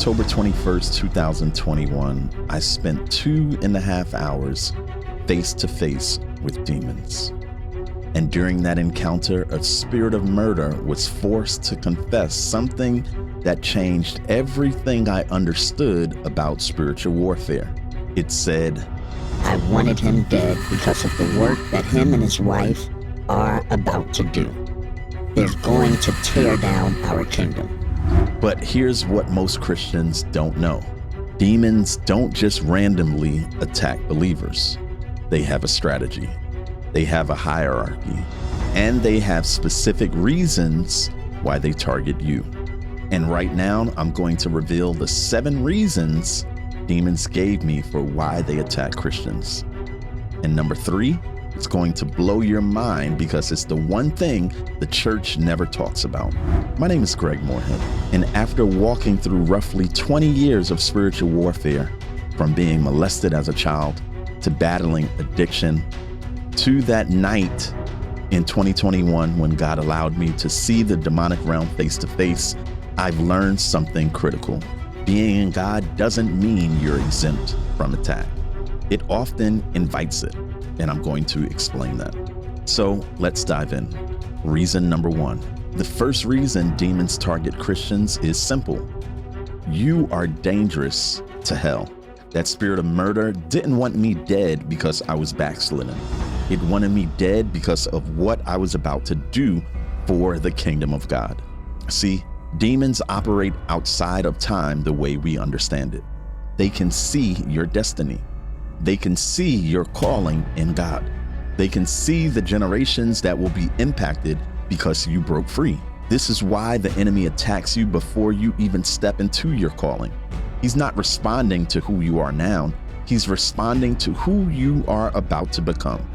October 21st, 2021, I spent 2.5 hours face to face with demons. And during that encounter, a spirit of murder was forced to confess something that changed everything I understood about spiritual warfare. It said, I wanted him dead because of the work that him and his wife are about to do. They're going to tear down our kingdom. But here's what most Christians don't know. Demons don't just randomly attack believers. They have a strategy. They have a hierarchy. And they have specific reasons why they target you. And right now, I'm going to reveal the 7 reasons demons gave me for why they attack Christians. And number 3, it's going to blow your mind because it's the one thing the church never talks about. My name is Greg Morehead, and after walking through roughly 20 years of spiritual warfare, from being molested as a child to battling addiction, to that night in 2021 when God allowed me to see the demonic realm face to face, I've learned something critical. Being in God doesn't mean you're exempt from attack. It often invites it, and I'm going to explain that. So let's dive in. Reason number 1. The first reason demons target Christians is simple. You are dangerous to hell. That spirit of murder didn't want me dead because I was backslidden. It wanted me dead because of what I was about to do for the kingdom of God. See, demons operate outside of time the way we understand it. They can see your destiny. They can see your calling in God. They can see the generations that will be impacted because you broke free. This is why the enemy attacks you before you even step into your calling. He's not responding to who you are now. He's responding to who you are about to become.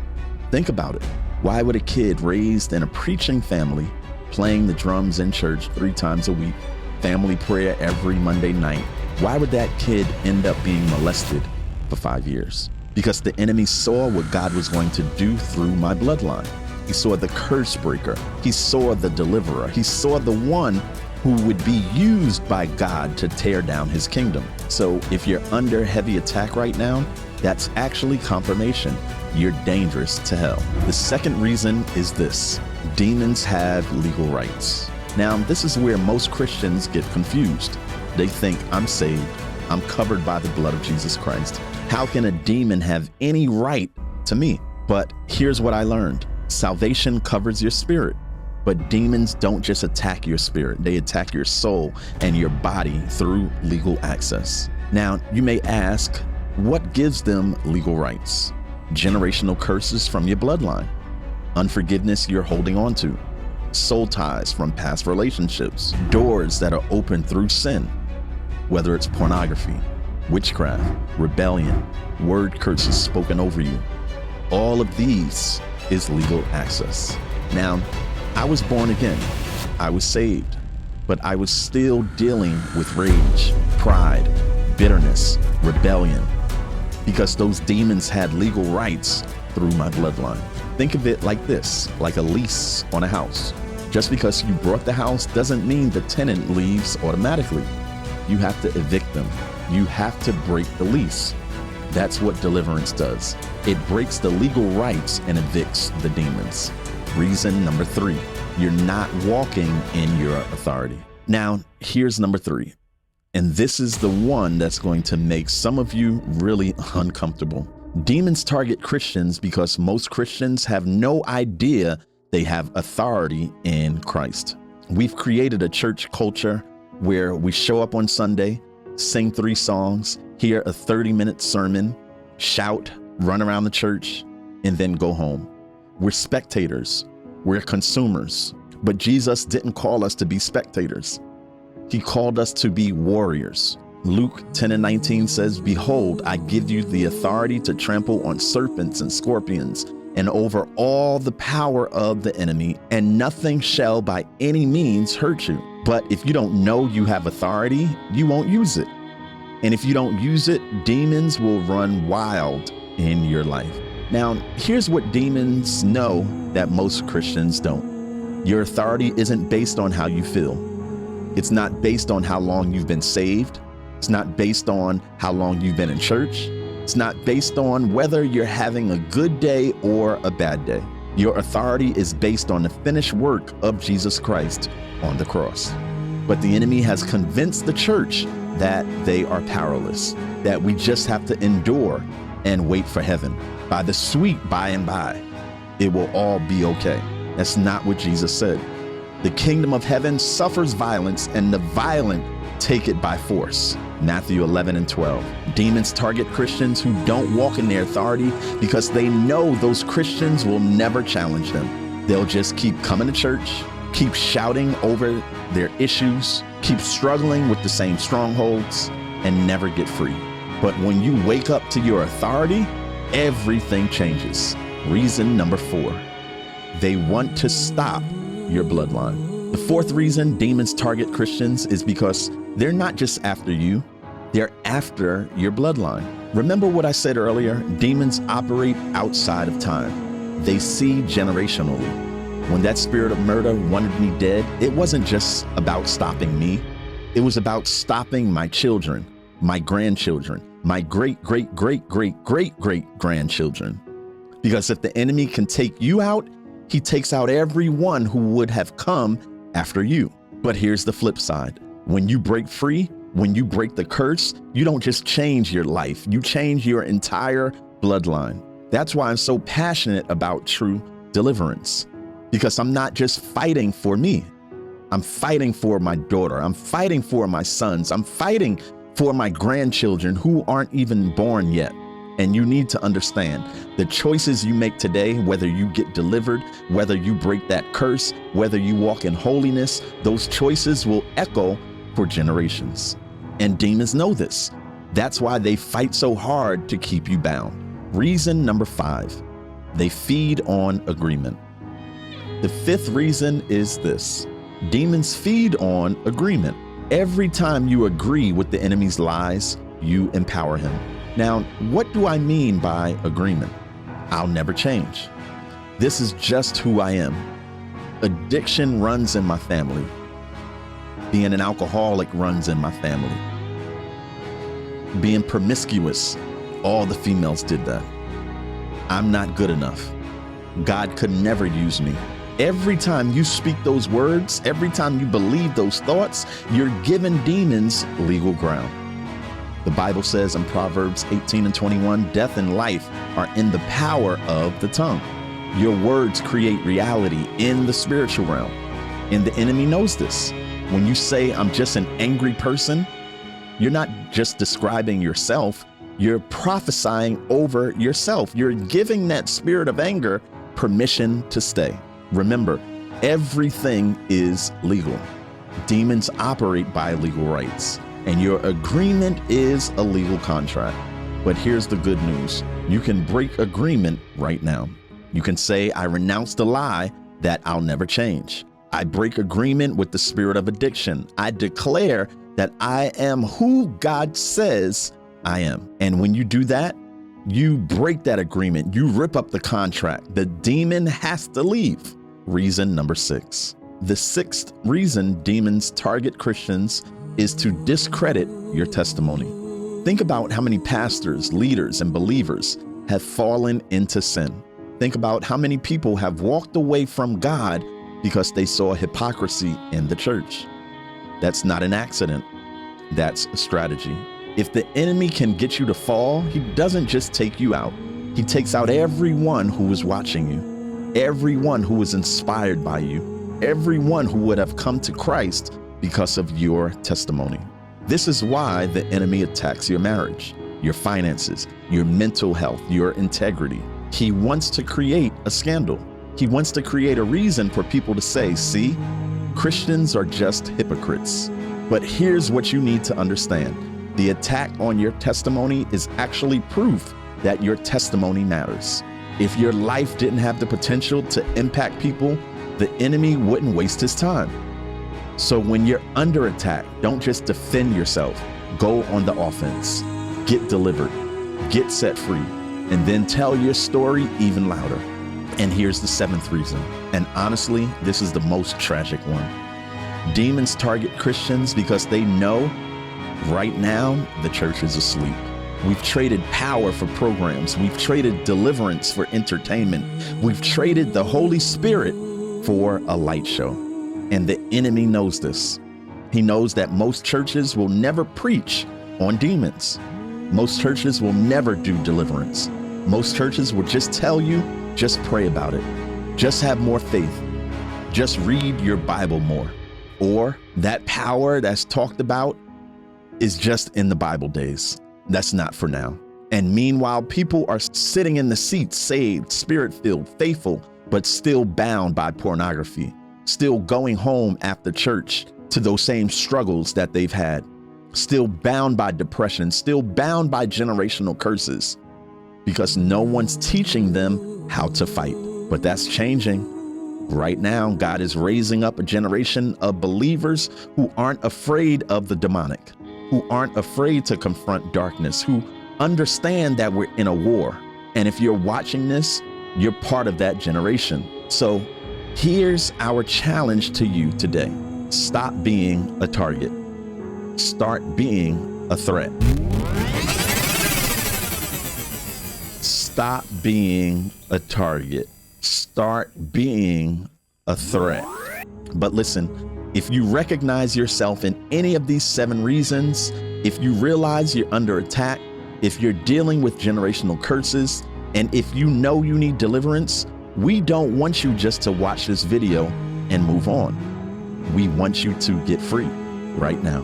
Think about it. Why would a kid raised in a preaching family, playing the drums in church 3 times a week, family prayer every Monday night, why would that kid end up being molested for 5 years? Because the enemy saw what God was going to do through my bloodline. He saw the curse breaker. He saw the deliverer. He saw the one who would be used by God to tear down his kingdom. So if you're under heavy attack right now, that's actually confirmation. You're dangerous to hell. The second reason is this: demons have legal rights. Now, this is where most Christians get confused. They think, I'm saved. I'm covered by the blood of Jesus Christ. How can a demon have any right to me? But here's what I learned. Salvation covers your spirit, but demons don't just attack your spirit. They attack your soul and your body through legal access. Now, you may ask, what gives them legal rights? Generational curses from your bloodline, unforgiveness you're holding on to, soul ties from past relationships, doors that are open through sin, whether it's pornography, witchcraft, rebellion, word curses spoken over you. All of these is legal access. Now, I was born again. I was saved, but I was still dealing with rage, pride, bitterness, rebellion, because those demons had legal rights through my bloodline. Think of it like this, like a lease on a house. Just because you bought the house doesn't mean the tenant leaves automatically. You have to evict them. You have to break the lease. That's what deliverance does. It breaks the legal rights and evicts the demons. Reason number 3, you're not walking in your authority. Now, here's number 3. And this is the one that's going to make some of you really uncomfortable. Demons target Christians because most Christians have no idea they have authority in Christ. We've created a church culture where we show up on Sunday, sing 3 songs, hear a 30-minute sermon, shout, run around the church, and then go home. We're spectators. We're consumers. But Jesus didn't call us to be spectators. He called us to be warriors. Luke 10:19 says, "Behold, I give you the authority to trample on serpents and scorpions and over all the power of the enemy, and nothing shall by any means hurt you." But if you don't know you have authority, you won't use it. And if you don't use it, demons will run wild in your life. Now, here's what demons know that most Christians don't. Your authority isn't based on how you feel. It's not based on how long you've been saved. It's not based on how long you've been in church. It's not based on whether you're having a good day or a bad day. Your authority is based on the finished work of Jesus Christ on the cross. But the enemy has convinced the church that they are powerless, that we just have to endure and wait for heaven. By the sweet by and by, it will all be okay. That's not what Jesus said. The kingdom of heaven suffers violence, and the violent take it by force. Matthew 11:12. Demons target Christians who don't walk in their authority because they know those Christians will never challenge them. They'll just keep coming to church, keep shouting over their issues, keep struggling with the same strongholds, and never get free. But when you wake up to your authority, everything changes. Reason number 4, they want to stop your bloodline. The fourth reason demons target Christians is because they're not just after you, they're after your bloodline. Remember what I said earlier? Demons operate outside of time. They see generationally. When that spirit of murder wanted me dead, it wasn't just about stopping me. It was about stopping my children, my grandchildren, my great-great-great-great-great-great-grandchildren. Because if the enemy can take you out, he takes out everyone who would have come after you. But here's the flip side. When you break free, when you break the curse, you don't just change your life, you change your entire bloodline. That's why I'm so passionate about true deliverance, because I'm not just fighting for me. I'm fighting for my daughter. I'm fighting for my sons. I'm fighting for my grandchildren who aren't even born yet. And you need to understand the choices you make today, whether you get delivered, whether you break that curse, whether you walk in holiness, those choices will echo for generations. And demons know this. That's why they fight so hard to keep you bound. Reason number 5, they feed on agreement. The fifth reason is this. Demons feed on agreement. Every time you agree with the enemy's lies, you empower him. Now, what do I mean by agreement? I'll never change. This is just who I am. Addiction runs in my family. Being an alcoholic runs in my family. Being promiscuous, all the females did that. I'm not good enough. God could never use me. Every time you speak those words, every time you believe those thoughts, you're giving demons legal ground. The Bible says in Proverbs 18:21, death and life are in the power of the tongue. Your words create reality in the spiritual realm. And the enemy knows this. When you say, I'm just an angry person, you're not just describing yourself, you're prophesying over yourself. You're giving that spirit of anger permission to stay. Remember, everything is legal. Demons operate by legal rights, and your agreement is a legal contract. But here's the good news. You can break agreement right now. You can say, I renounce the lie that I'll never change. I break agreement with the spirit of addiction. I declare that I am who God says I am. And when you do that, you break that agreement. You rip up the contract. The demon has to leave. Reason number 6. The sixth reason demons target Christians is to discredit your testimony. Think about how many pastors, leaders, and believers have fallen into sin. Think about how many people have walked away from God because they saw hypocrisy in the church. That's not an accident. That's a strategy. If the enemy can get you to fall, he doesn't just take you out. He takes out everyone who is watching you, everyone who is inspired by you, everyone who would have come to Christ because of your testimony. This is why the enemy attacks your marriage, your finances, your mental health, your integrity. He wants to create a scandal. He wants to create a reason for people to say, see, Christians are just hypocrites. But here's what you need to understand. The attack on your testimony is actually proof that your testimony matters. If your life didn't have the potential to impact people, the enemy wouldn't waste his time. So when you're under attack, don't just defend yourself. Go on the offense. Get delivered. Get set free. And then tell your story even louder. And here's the seventh reason. And honestly, this is the most tragic one. Demons target Christians because they know Right now, the church is asleep. We've traded power for programs. We've traded deliverance for entertainment. We've traded the Holy Spirit for a light show. And the enemy knows this. He knows that most churches will never preach on demons. Most churches will never do deliverance. Most churches will just tell you, just pray about it. Just have more faith. Just read your Bible more. Or that power that's talked about is just in the Bible days. That's not for now. And meanwhile, people are sitting in the seats, saved, spirit-filled, faithful, but still bound by pornography, still going home after church to those same struggles that they've had, still bound by depression, still bound by generational curses, because no one's teaching them how to fight. But that's changing. Right now, God is raising up a generation of believers who aren't afraid of the demonic, who aren't afraid to confront darkness, who understand that we're in a war. And if you're watching this, you're part of that generation. So here's our challenge to you today. Stop being a target. Start being a threat. Stop being a target. Start being a threat. But listen, if you recognize yourself in any of these 7 reasons, if you realize you're under attack, if you're dealing with generational curses, and if you know you need deliverance, we don't want you just to watch this video and move on. We want you to get free right now.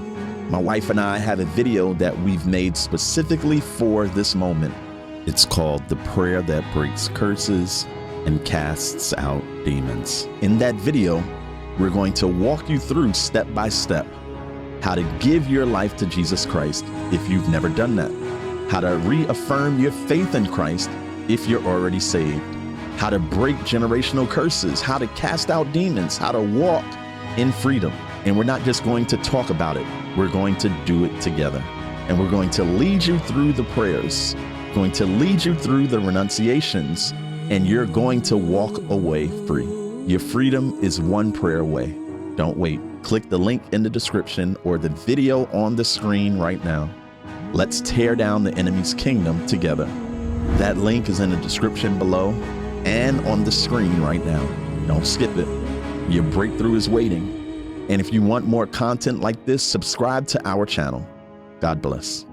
My wife and I have a video that we've made specifically for this moment. It's called The Prayer That Breaks Curses and Casts Out Demons. In that video, we're going to walk you through step by step how to give your life to Jesus Christ if you've never done that, how to reaffirm your faith in Christ if you're already saved, how to break generational curses, how to cast out demons, how to walk in freedom. And we're not just going to talk about it, we're going to do it together. And we're going to lead you through the prayers, going to lead you through the renunciations, and you're going to walk away free. Your freedom is one prayer away. Don't wait. Click the link in the description or the video on the screen right now. Let's tear down the enemy's kingdom together. That link is in the description below and on the screen right now. Don't skip it. Your breakthrough is waiting. And if you want more content like this, subscribe to our channel. God bless.